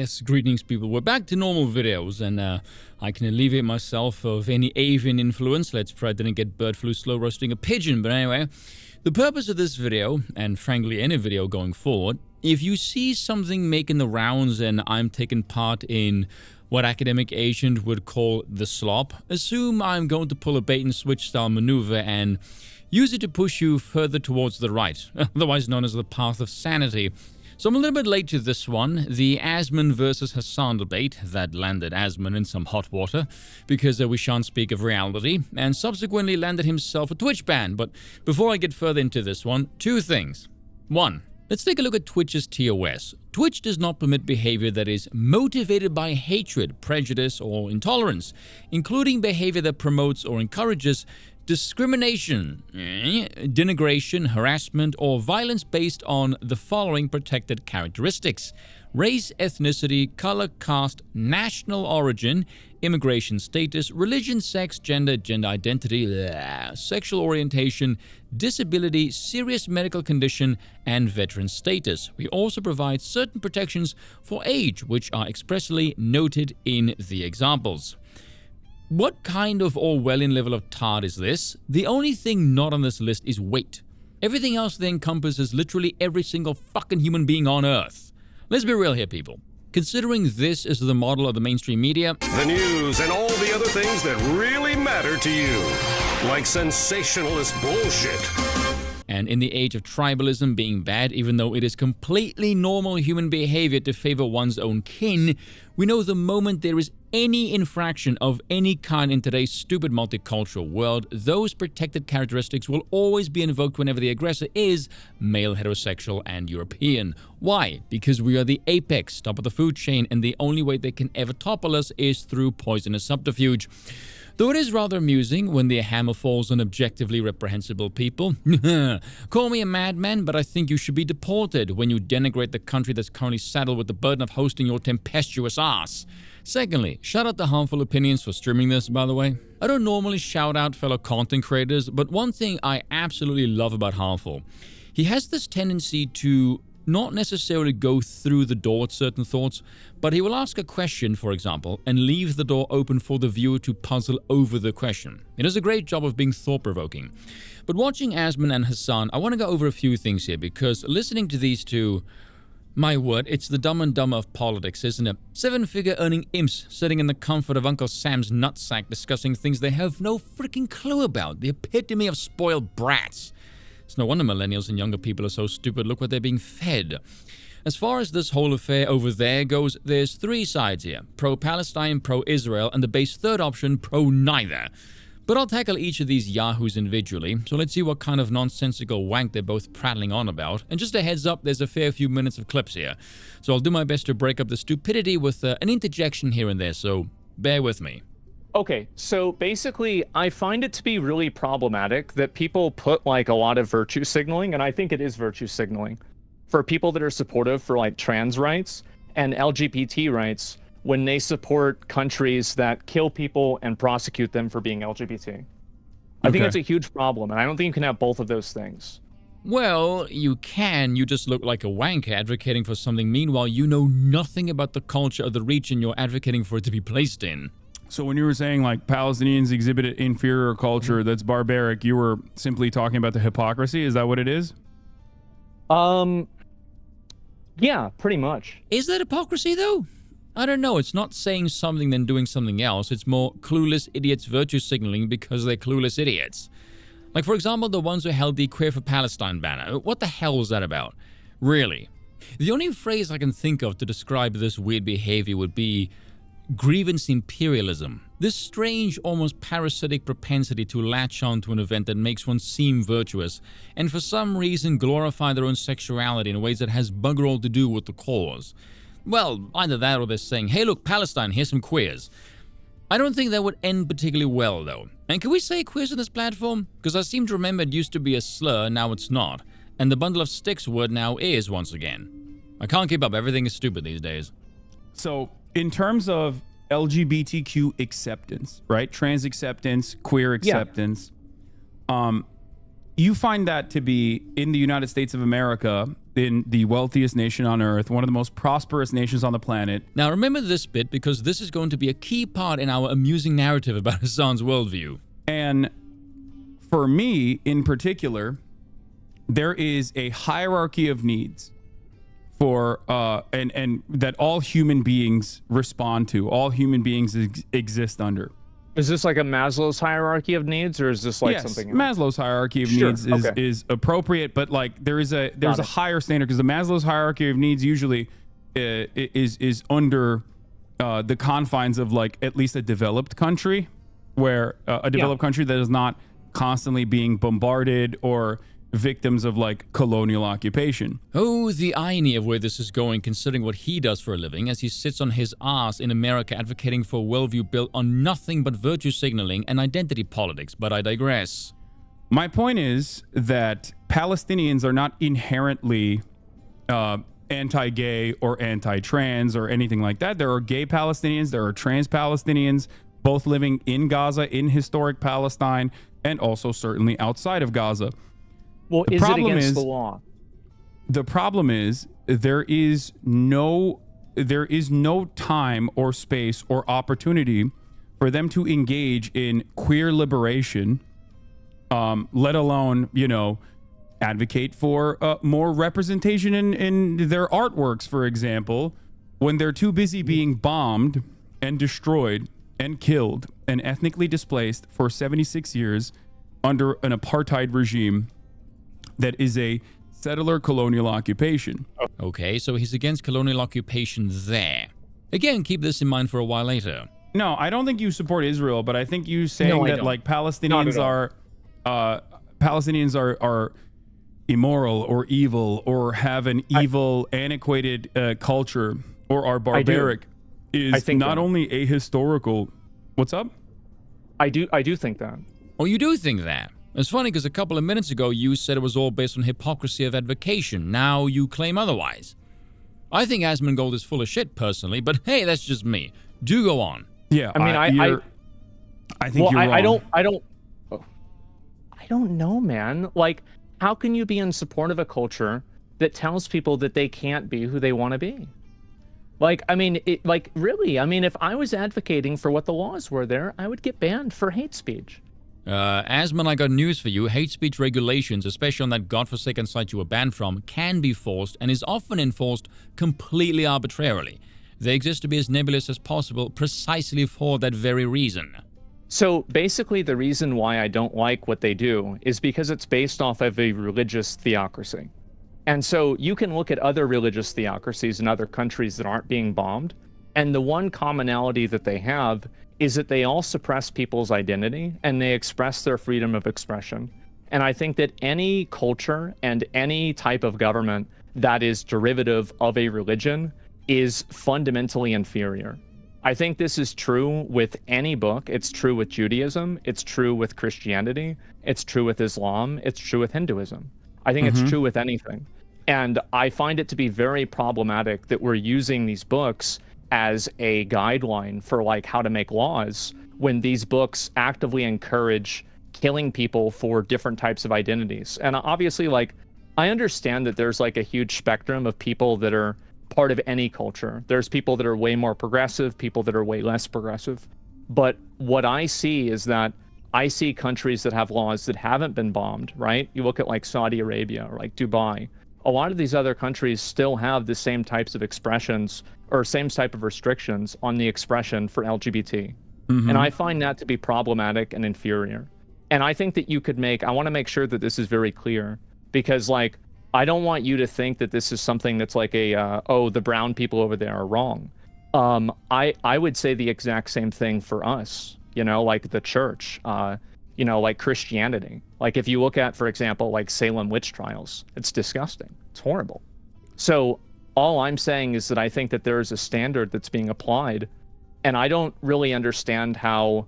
Yes, greetings people. We're back to normal videos and I can alleviate myself of any avian influence. Let's pray I didn't get bird flu slow roasting a pigeon. But anyway, the purpose of this video, and frankly any video going forward, if you see something making the rounds and I'm taking part in what academic agent would call the slop, assume I'm going to pull a bait and switch style maneuver and use it to push you further towards the right, otherwise known as the path of sanity. So I'm a little bit late to this one, the Asmon versus Hasan debate that landed Asmon in some hot water because we shan't speak of reality, and subsequently landed himself a Twitch ban. But before I get further into this one, two things. One, let's take a look at Twitch's TOS. Twitch does not permit behavior that is motivated by hatred, prejudice, or intolerance, including behavior that promotes or encourages discrimination, denigration, harassment, or violence based on the following protected characteristics: race, ethnicity, color, caste, national origin, immigration status, religion, sex, gender identity, sexual orientation, disability, serious medical condition, and veteran status. We also provide certain protections for age, which are expressly noted in the examples. What kind of Orwellian level of tard is this? The only thing not on this list is weight. Everything else then encompasses literally every single fucking human being on Earth. Let's be real here, people. Considering this is the model of the mainstream media, the news and all the other things that really matter to you, like sensationalist bullshit. And in the age of tribalism being bad, even though it is completely normal human behavior to favor one's own kin, we know the moment there is any infraction of any kind in today's stupid multicultural world, those protected characteristics will always be invoked whenever the aggressor is male, heterosexual, and European. Why? Because we are the apex, top of the food chain, and the only way they can ever topple us is through poisonous subterfuge. Though it is rather amusing when the hammer falls on objectively reprehensible people. Call me a madman, but I think you should be deported when you denigrate the country that's currently saddled with the burden of hosting your tempestuous ass. Secondly, shout out to Harmful Opinions for streaming this, by the way. I don't normally shout out fellow content creators, but one thing I absolutely love about Harmful, he has this tendency to not necessarily go through the door with certain thoughts, but he will ask a question, for example, and leave the door open for the viewer to puzzle over the question. He does a great job of being thought-provoking. But watching Asmon and Hasan, I want to go over a few things here, because listening to these two, my word, it's the dumb and dumber of politics, isn't it? Seven-figure earning imps sitting in the comfort of Uncle Sam's nutsack discussing things they have no freaking clue about. The epitome of spoiled brats. It's no wonder millennials and younger people are so stupid. Look what they're being fed. As far as this whole affair over there goes, there's three sides here. Pro-Palestine, pro-Israel, and the base third option, pro-neither. But I'll tackle each of these yahoos individually, so let's see what kind of nonsensical wank they're both prattling on about. And just a heads up, there's a fair few minutes of clips here. So I'll do my best to break up the stupidity with an interjection here and there, so bear with me. Okay, so basically, I find it to be really problematic that people put like a lot of virtue signaling, and I think it is virtue signaling, for people that are supportive for like trans rights and LGBT rights when they support countries that kill people and prosecute them for being LGBT. I think that's a huge problem, and I don't think you can have both of those things. Well, you can. You just look like a wanker advocating for something. Meanwhile, you know nothing about the culture of the region you're advocating for it to be placed in. So when you were saying like Palestinians exhibit inferior culture that's barbaric, you were simply talking about the hypocrisy? Is that what it is? Yeah, pretty much. Is that hypocrisy though? I don't know. It's not saying something then doing something else. It's more clueless idiots virtue signaling because they're clueless idiots. Like, for example, the ones who held the Queer for Palestine banner. What the hell was that about? Really? The only phrase I can think of to describe this weird behavior would be grievance imperialism. This strange, almost parasitic propensity to latch on to an event that makes one seem virtuous, and for some reason glorify their own sexuality in ways that has bugger all to do with the cause. Well, either that or they're saying, hey look, Palestine, here's some queers. I don't think that would end particularly well, though. And can we say queers on this platform? Because I seem to remember it used to be a slur, now it's not. And the bundle of sticks word now is once again. I can't keep up, everything is stupid these days. So, in terms of LGBTQ acceptance, right? Trans acceptance, queer acceptance. You find that to be, in the United States of America, in the wealthiest nation on earth, one of the most prosperous nations on the planet. Now remember this bit, because this is going to be a key part in our amusing narrative about Hasan's worldview. And for me, in particular, there is a hierarchy of needs for and that all human beings respond to, all human beings exist under. Is this like a Maslow's hierarchy of needs, or is this like something else? Maslow's hierarchy of Sure, needs okay. is appropriate, but like there's a higher standard, because the Maslow's hierarchy of needs usually is under the confines of like at least a developed country, where a developed country that is not constantly being bombarded or victims of like colonial occupation. Oh, the irony of where this is going, considering what he does for a living, as he sits on his ass in America advocating for a worldview built on nothing but virtue signaling and identity politics, but I digress. My point is that Palestinians are not inherently anti-gay or anti-trans or anything like that. There are gay Palestinians, there are trans Palestinians, both living in Gaza, in historic Palestine, and also certainly outside of Gaza. Well, is it against the law? The problem is there is no time or space or opportunity for them to engage in queer liberation, let alone, advocate for more representation in their artworks, for example, when they're too busy being bombed and destroyed and killed and ethnically displaced for 76 years under an apartheid regime that is a settler colonial occupation. Okay, so he's against colonial occupation there. Again, keep this in mind for a while later. No, I don't think you support Israel, but I think you saying that like Palestinians are immoral or evil or have an evil, antiquated culture or are barbaric is not only ahistorical. What's up? I do think that. Oh, you do think that? It's funny because a couple of minutes ago you said it was all based on hypocrisy of advocation. Now you claim otherwise. I think Asmongold is full of shit personally, but hey, that's just me. Do go on. Yeah, I mean, I think you're wrong. I don't know, man. Like, how can you be in support of a culture that tells people that they can't be who they want to be? Like, I mean, really, I mean, if I was advocating for what the laws were there, I would get banned for hate speech. Asmon, I got news for you. Hate speech regulations, especially on that godforsaken site you were banned from, can be forced and is often enforced completely arbitrarily. They exist to be as nebulous as possible precisely for that very reason. So basically the reason why I don't like what they do is because it's based off of a religious theocracy. And so you can look at other religious theocracies in other countries that aren't being bombed, and the one commonality that they have is that they all suppress people's identity and they express their freedom of expression. And I think that any culture and any type of government that is derivative of a religion is fundamentally inferior. I think this is true with any book. It's true with Judaism. It's true with Christianity. It's true with Islam. It's true with Hinduism. I think it's true with anything. And I find it to be very problematic that we're using these books as a guideline for like how to make laws when these books actively encourage killing people for different types of identities. And obviously, like, I understand that there's like a huge spectrum of people that are part of any culture. There's people that are way more progressive, people that are way less progressive. But what I see is that I see countries that have laws that haven't been bombed, right? You look at like Saudi Arabia or like Dubai. A lot of these other countries still have the same types of expressions or same type of restrictions on the expression for LGBT. And I find that to be problematic and inferior. And I think that you could I want to make sure that this is very clear, because like, I don't want you to think that this is something that's like the brown people over there are wrong. I would say the exact same thing for us, like the church, like Christianity. Like if you look at, for example, like Salem witch trials, it's disgusting. It's horrible. So all I'm saying is that I think that there is a standard that's being applied, and I don't really understand how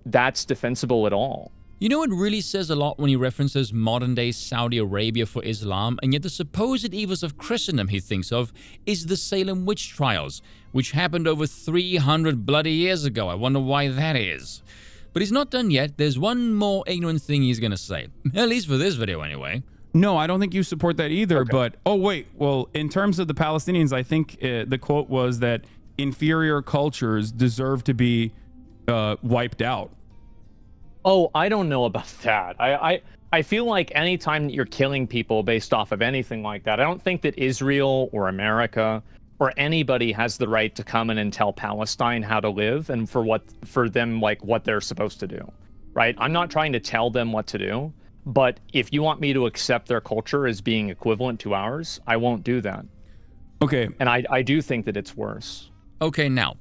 that's defensible at all. You know, it really says a lot when he references modern-day Saudi Arabia for Islam, and yet the supposed evils of Christendom he thinks of is the Salem witch trials, which happened over 300 bloody years ago. I wonder why that is. But he's not done yet. There's one more ignorant thing he's gonna say. At least for this video, anyway. No, I don't think you support that either. Okay. But, oh, wait. Well, in terms of the Palestinians, I think the quote was that inferior cultures deserve to be wiped out. Oh, I don't know about that. I feel like anytime that you're killing people based off of anything like that, I don't think that Israel or America or anybody has the right to come in and tell Palestine how to live and for them like what they're supposed to do. Right? I'm not trying to tell them what to do, but if you want me to accept their culture as being equivalent to ours, I won't do that. Okay. And I do think that it's worse. Okay, now,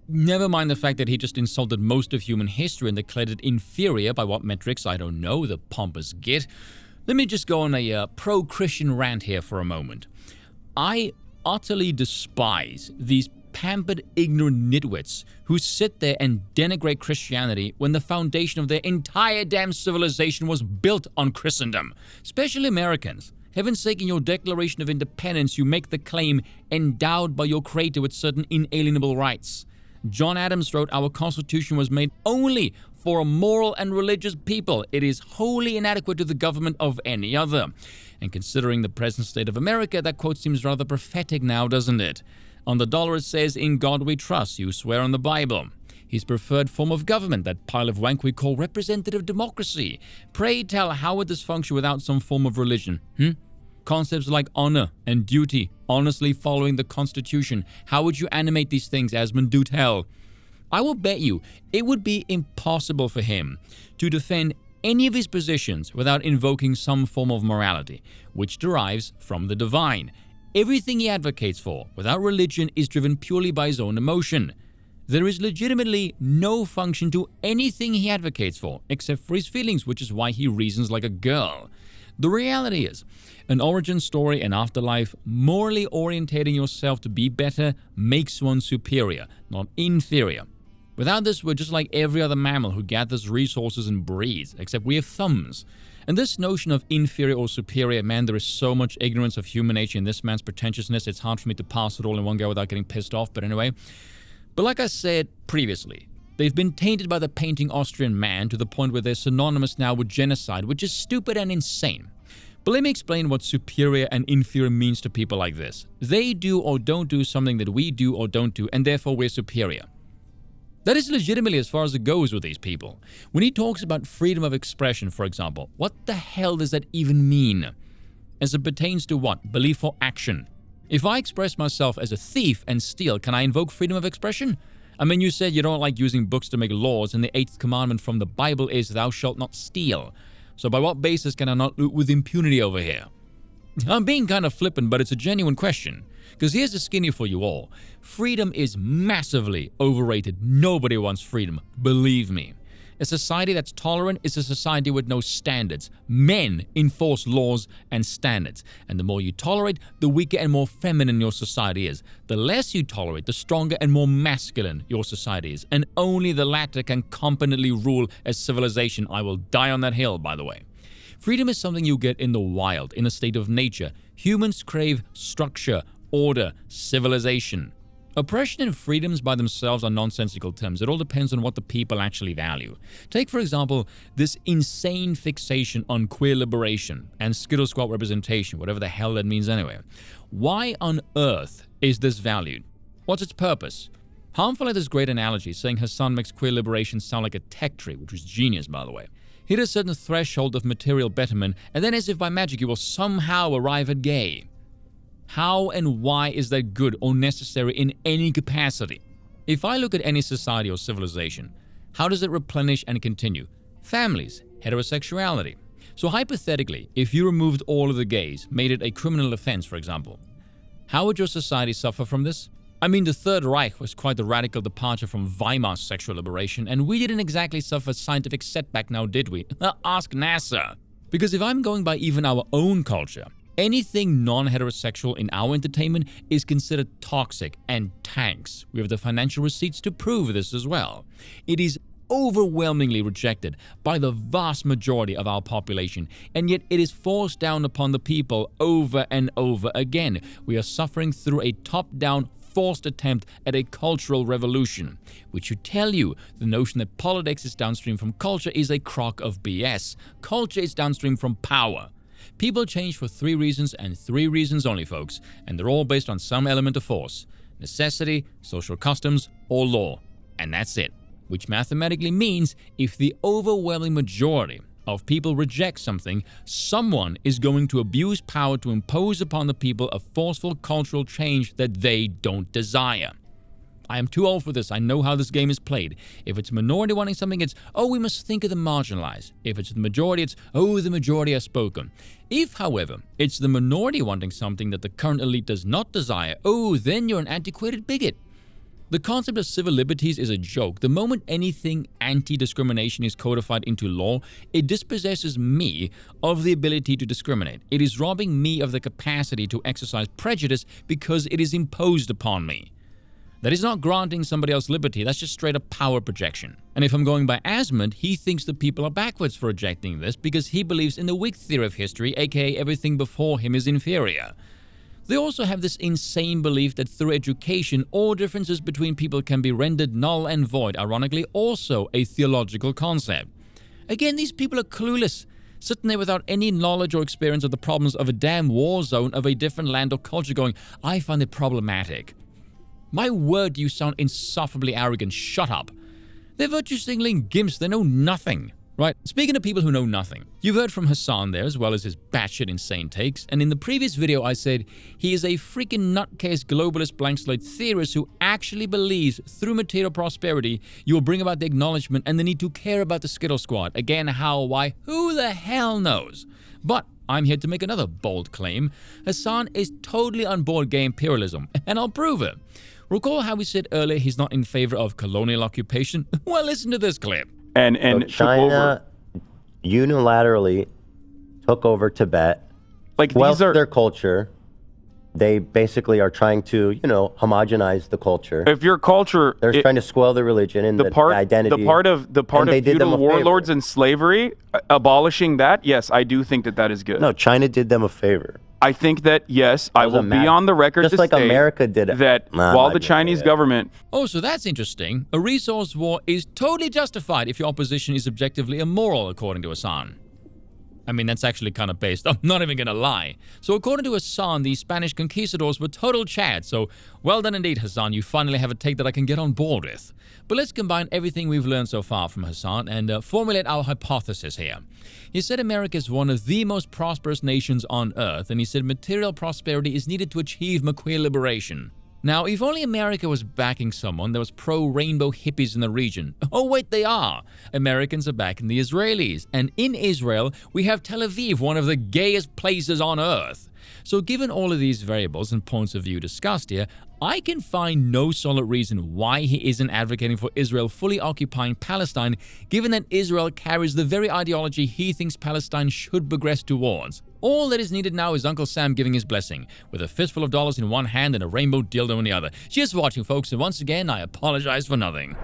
never mind the fact that he just insulted most of human history and declared it inferior by what metrics, I don't know, the pompous git. Let me just go on a pro-Christian rant here for a moment. I utterly despise these pampered, ignorant nitwits who sit there and denigrate Christianity when the foundation of their entire damn civilization was built on Christendom, especially Americans. Heaven's sake, in your Declaration of Independence, you make the claim endowed by your Creator with certain inalienable rights. John Adams wrote, our Constitution was made only for a moral and religious people. It is wholly inadequate to the government of any other. And considering the present state of America, that quote seems rather prophetic now, doesn't it? On the dollar it says, in God we trust, you swear on the Bible. His preferred form of government, that pile of wank we call representative democracy. Pray tell, how would this function without some form of religion? Concepts like honor and duty, honestly following the Constitution. How would you animate these things, Asmon? Do tell. I will bet you it would be impossible for him to defend any of his positions without invoking some form of morality, which derives from the divine. Everything he advocates for, without religion, is driven purely by his own emotion. There is legitimately no function to anything he advocates for, except for his feelings, which is why he reasons like a girl. The reality is, an origin story and afterlife, morally orientating yourself to be better, makes one superior, not inferior. Without this, we're just like every other mammal who gathers resources and breeds, except we have thumbs. And this notion of inferior or superior, man, there is so much ignorance of human nature in this man's pretentiousness, it's hard for me to pass it all in one go without getting pissed off, but anyway. But like I said previously, they've been tainted by the painting Austrian man to the point where they're synonymous now with genocide, which is stupid and insane. But let me explain what superior and inferior means to people like this. They do or don't do something that we do or don't do, and therefore we're superior. That is legitimately as far as it goes with these people. When he talks about freedom of expression, for example, what the hell does that even mean? As it pertains to what? Belief or action? If I express myself as a thief and steal, can I invoke freedom of expression? I mean, you said you don't like using books to make laws, and the 8th commandment from the Bible is, thou shalt not steal. So by what basis can I not loot with impunity over here? I'm being kind of flippant, but it's a genuine question. Because here's the skinny for you all. Freedom is massively overrated. Nobody wants freedom, believe me. A society that's tolerant is a society with no standards. Men enforce laws and standards. And the more you tolerate, the weaker and more feminine your society is. The less you tolerate, the stronger and more masculine your society is. And only the latter can competently rule a civilization. I will die on that hill, by the way. Freedom is something you get in the wild, in a state of nature. Humans crave structure, order, civilization. Oppression and freedoms by themselves are nonsensical terms. It all depends on what the people actually value. Take, for example, this insane fixation on queer liberation and Skittle Squad representation, whatever the hell that means anyway. Why on earth is this valued? What's its purpose? Harmful had this great analogy, saying Hasan makes queer liberation sound like a tech tree, which was genius, by the way. Hit a certain threshold of material betterment, and then as if by magic you will somehow arrive at gay. How and why is that good or necessary in any capacity? If I look at any society or civilization, how does it replenish and continue? Families, heterosexuality. So hypothetically, if you removed all of the gays, made it a criminal offense, for example, how would your society suffer from this? I mean, the Third Reich was quite a radical departure from Weimar's sexual liberation, and we didn't exactly suffer a scientific setback now, did we? Ask NASA. Because if I'm going by even our own culture, anything non-heterosexual in our entertainment is considered toxic and tanks. We have the financial receipts to prove this as well. It is overwhelmingly rejected by the vast majority of our population, and yet it is forced down upon the people over and over again. We are suffering through a top-down forced attempt at a cultural revolution, which should tell you the notion that politics is downstream from culture is a crock of BS. Culture is downstream from power. People change for 3 reasons and 3 reasons only, folks, and they're all based on some element of force: necessity, social customs, or law. And that's it. Which mathematically means if the overwhelming majority of people reject something, someone is going to abuse power to impose upon the people a forceful cultural change that they don't desire. I am too old for this. I know how this game is played. If it's a minority wanting something, it's, oh, we must think of the marginalized. If it's the majority, it's, oh, the majority has spoken. If, however, it's the minority wanting something that the current elite does not desire, oh, then you're an antiquated bigot. The concept of civil liberties is a joke. The moment anything anti-discrimination is codified into law, it dispossesses me of the ability to discriminate. It is robbing me of the capacity to exercise prejudice because it is imposed upon me. That is not granting somebody else liberty, that's just straight up power projection. And if I'm going by Asmongold, he thinks the people are backwards for rejecting this because he believes in the Whig theory of history, aka everything before him is inferior. They also have this insane belief that through education, all differences between people can be rendered null and void, ironically also a theological concept. Again, these people are clueless, sitting there without any knowledge or experience of the problems of a damn war zone of a different land or culture going, I find it problematic. My word, you sound insufferably arrogant. Shut up. They're virtue signaling gimps. They know nothing. Right? Speaking of people who know nothing, you've heard from Hasan there, as well as his batshit insane takes, and in the previous video I said he is a freaking nutcase globalist blank slate theorist who actually believes through material prosperity you will bring about the acknowledgement and the need to care about the Skittle Squad. Again, how, why, who the hell knows? But I'm here to make another bold claim. Hasan is totally on board gay imperialism, and I'll prove it. Recall how we said earlier he's not in favor of colonial occupation? Well, listen to this clip. And so China unilaterally took over Tibet, like these are their culture. They basically are trying to, you know, homogenize the culture. If your culture, they're trying to spoil the religion and the identity. The part of feudal warlords and slavery, abolishing that, yes, I do think that is good. No, China did them a favor. I think that, yes, I will be on the record just to like state America did it. That while the Chinese government... Oh, so that's interesting. A resource war is totally justified if your opposition is objectively immoral, according to Hasan. I mean, that's actually kind of based. I'm not even going to lie. So according to Hasan, the Spanish conquistadors were total chads. So well done indeed, Hasan. You finally have a take that I can get on board with. But let's combine everything we've learned so far from Hasan and formulate our hypothesis here. He said America is one of the most prosperous nations on Earth, and he said material prosperity is needed to achieve McQueer liberation. Now, if only America was backing someone that was pro-rainbow hippies in the region. Oh, wait, they are. Americans are backing the Israelis. And in Israel, we have Tel Aviv, one of the gayest places on Earth. So given all of these variables and points of view discussed here, I can find no solid reason why he isn't advocating for Israel fully occupying Palestine, given that Israel carries the very ideology he thinks Palestine should progress towards. All that is needed now is Uncle Sam giving his blessing, with a fistful of dollars in one hand and a rainbow dildo in the other. Cheers for watching, folks, and once again, I apologize for nothing.